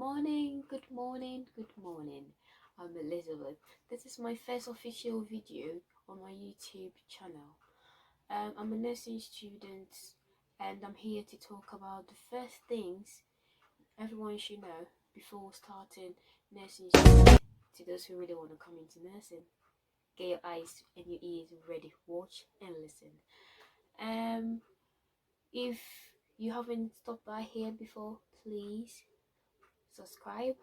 good morning, good morning. I'm Elizabeth. This is my first official video on my YouTube channel. I'm a nursing student and I'm here to talk about the first things everyone should know before starting nursing student. To those who really want to come into nursing, get your eyes and your ears ready, watch and listen. If you haven't stopped by here before, please subscribe.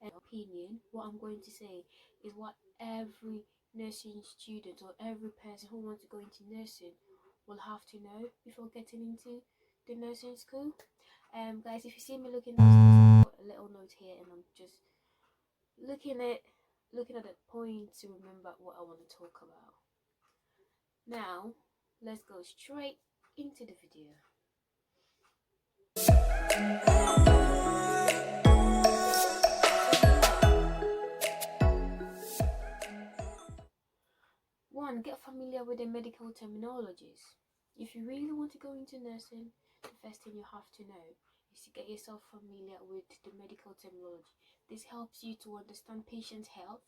And opinion, what I'm going to say is what every nursing student or every person who wants to go into nursing will have to know before getting into the nursing school. Guys, if you see me looking at this, I've got a little note here and I'm just looking at the point to remember what I want to talk about. Now let's go straight into the video. One, get familiar with the medical terminologies. If you really want to go into nursing, the first thing you have to know is to get yourself familiar with the medical terminology. This helps you to understand patient health,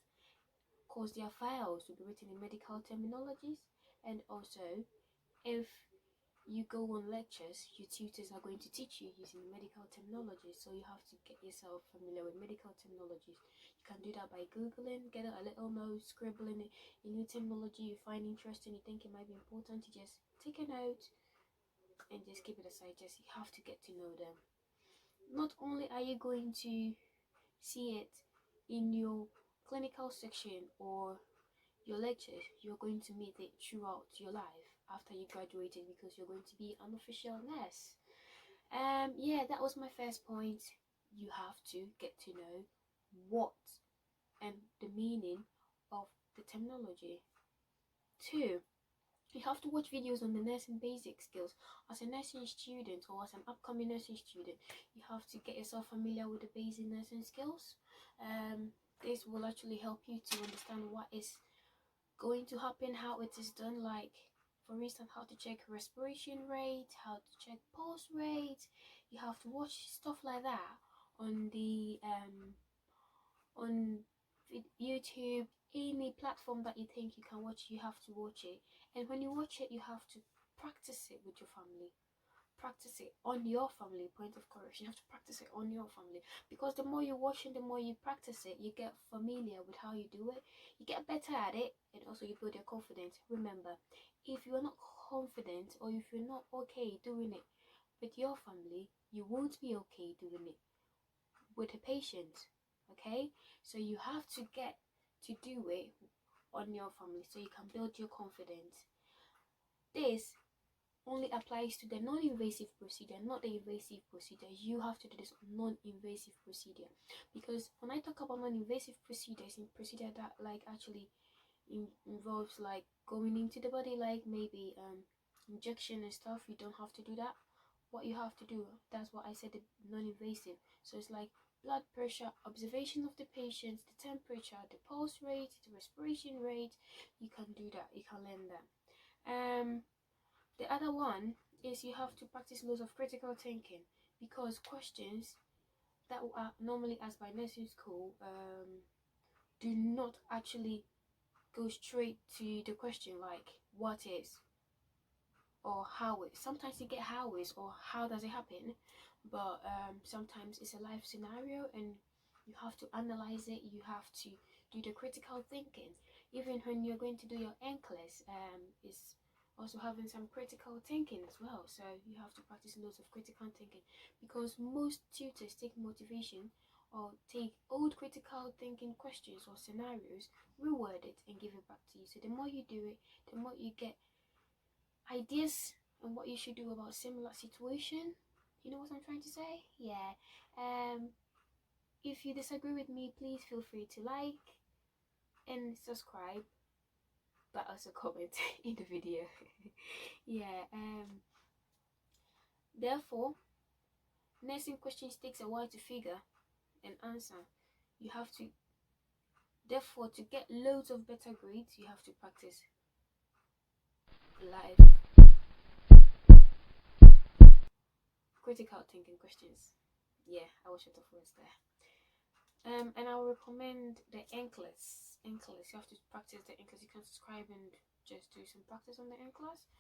because their files will be written in medical terminologies, and also if you go on lectures, your tutors are going to teach you using medical terminology, so you have to get yourself familiar with medical terminologies. You can do that by googling, get a little note, scribbling a new terminology you find interesting, you think it might be important, to just take a note and just keep it aside. Just you have to get to know them. Not only are you going to see it in your clinical section or your lectures, you're going to meet it throughout your life after you graduated, because you're going to be an official nurse. Yeah, that was my first point. You have to get to know what and the meaning of the terminology. 2, you have to watch videos on the nursing basic skills. As a nursing student or as an upcoming nursing student, you have to get yourself familiar with the basic nursing skills. This will actually help you to understand what is going to happen, how it is done, like for instance how to check respiration rate, how to check pulse rate. You have to watch stuff like that on the on YouTube, any platform that you think you can watch. You have to watch it, and when you watch it you have to practice it with your family. Practice it on your family. Point of correction, you have to practice it on your family, because the more you watch and the more you practice it, you get familiar with how you do it, you get better at it, and also you build your confidence. Remember, if you're not confident or if you're not okay doing it with your family, you won't be okay doing it with a patient. Okay, so you have to get to do it on your family so you can build your confidence. This only applies to the non-invasive procedure, not the invasive procedure. You have to do this non-invasive procedure, because when I talk about non-invasive procedures, in procedure that like actually involves like going into the body, like maybe injection and stuff, you don't have to do that. What you have to do, that's what I said, the non-invasive. So it's like blood pressure, observation of the patient, the temperature, the pulse rate, the respiration rate. You can do that, you can learn that. The other one is you have to practice loads of critical thinking, because questions that are normally asked by nursing school do not actually go straight to the question like what is or how is. Sometimes you get how is or how does it happen, but sometimes it's a life scenario and you have to analyze it. You have to do the critical thinking. Even when you're going to do your NCLEX, is also having some critical thinking as well. So you have to practice loads of critical thinking, because most tutors take motivation or take old critical thinking questions or scenarios, reword it and give it back to you. So the more you do it, the more you get ideas on what you should do about similar situation. You know what I'm trying to say? Yeah. If you disagree with me, please feel free to like and subscribe, but also comment in the video. Yeah. Therefore, nursing questions takes a while to figure and answer. You have to, therefore, to get loads of better grades, you have to practice live critical thinking questions. Yeah, I was short of words there. And I'll recommend the anklets. Anklets. You have to practice the anklets. You can subscribe and just do some practice on the anklets.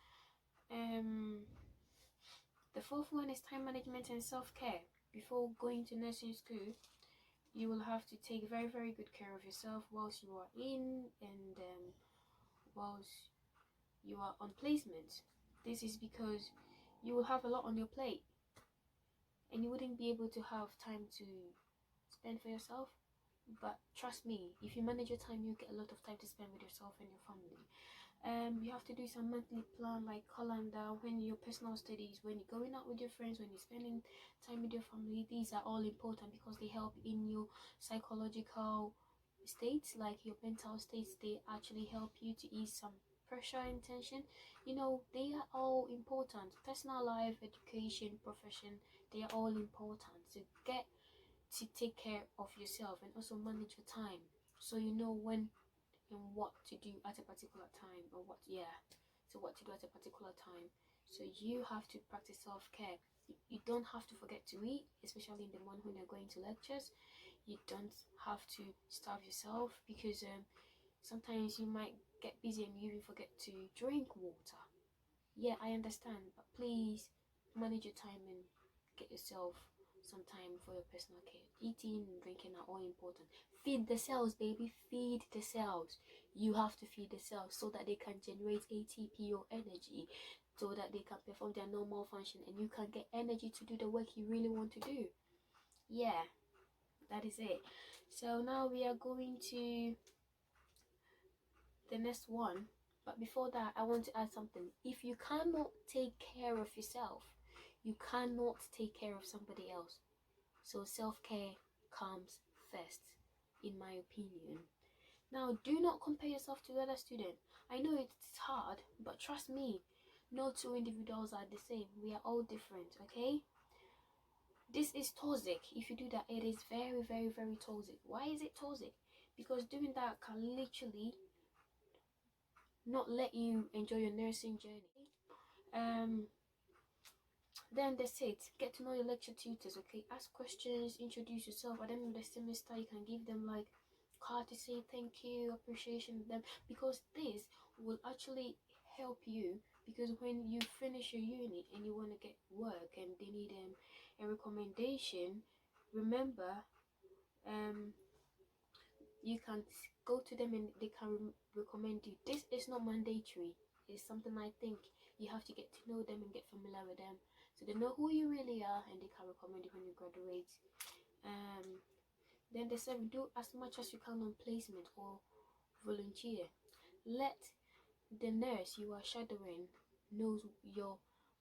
The fourth one is time management and self-care. Before going to nursing school, you will have to take very, very good care of yourself whilst you are in and whilst you are on placement. This is because you will have a lot on your plate and you wouldn't be able to have time to spend for yourself. But trust me, if you manage your time, you get a lot of time to spend with yourself and your family. You have to do some monthly plan like calendar, when your personal studies, when you're going out with your friends, when you're spending time with your family. These are all important because they help in your psychological states, like your mental states. They actually help you to ease some pressure and tension. You know, they are all important. Personal life, education, profession, they are all important. So get to take care of yourself and also manage your time, so you know when and what to do at a particular time, or what to do at a particular time. So you have to practice self-care. You don't have to forget to eat, especially in the morning when you're going to lectures. You don't have to starve yourself, because sometimes you might get busy and you even forget to drink water. Yeah, I understand, but please manage your time and get yourself some time for your personal care. Eating and drinking are all important. Feed the cells, baby. Feed the cells. You have to feed the cells so that they can generate ATP or energy, so that they can perform their normal function and you can get energy to do the work you really want to do. Yeah, that is it. So now we are going to the next one. But before that, I want to add something. If you cannot take care of yourself, you cannot take care of somebody else. So self-care comes first, in my opinion. Now, do not compare yourself to the other student. I know it's hard, but trust me, no two individuals are the same. We are all different, okay? This is toxic. If you do that, it is very, very, very toxic. Why is it toxic? Because doing that can literally not let you enjoy your nursing journey. Then that's it. Get to know your lecture tutors, okay? Ask questions, introduce yourself. At the end of the semester, you can give them like card to say thank you, appreciation of them, because this will actually help you. Because when you finish your uni and you want to get work and they need a recommendation, remember, you can go to them and they can recommend you. This is not mandatory. It's something I think you have to get to know them and get familiar with them, so they know who you really are and they can recommend you when you graduate. Then they said do as much as you can on placement or volunteer. Let the nurse you are shadowing knows your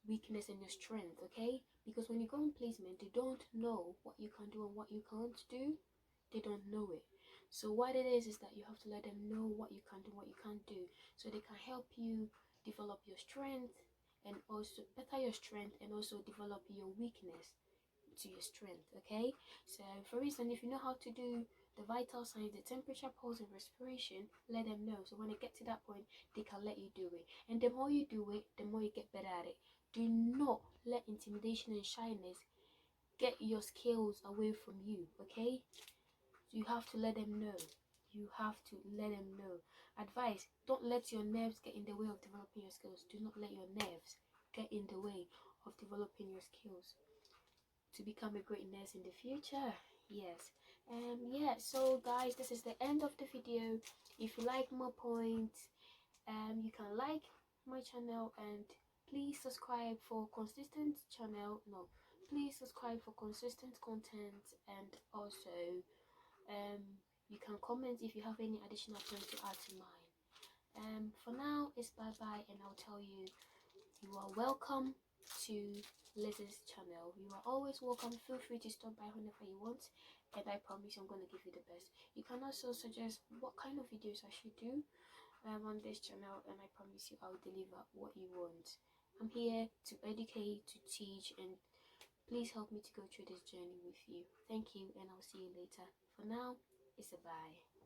weakness and your strength, okay? Because when you go on placement, they don't know what you can do and what you can't do. They don't know it. So what it is that you have to let them know what you can do, what you can't do, so they can help you develop your strength and also better your strength and also develop your weakness to your strength, okay? So for instance, if you know how to do the vital signs, the temperature, pulse and respiration, let them know, so when they get to that point they can let you do it. And the more you do it, the more you get better at it. Do not let intimidation and shyness get your skills away from you, okay? You have to let them know. You have to let them know. Advice: don't let your nerves get in the way of developing your skills. Do not let your nerves get in the way of developing your skills to become a great nurse in the future. Yes. Yeah, so guys, this is the end of the video. If you like more points, you can like my channel and please subscribe for consistent please subscribe for consistent content. And also you can comment if you have any additional points to add to mine. For now, it's bye bye, and I'll tell you, you are welcome to Liz's channel. You are always welcome. Feel free to stop by whenever you want, and I promise I'm going to give you the best. You can also suggest what kind of videos I should do on this channel, and I promise you I'll deliver what you want. I'm here to educate, to teach, and please help me to go through this journey with you. Thank you, and I'll see you later. For now, it's a bye.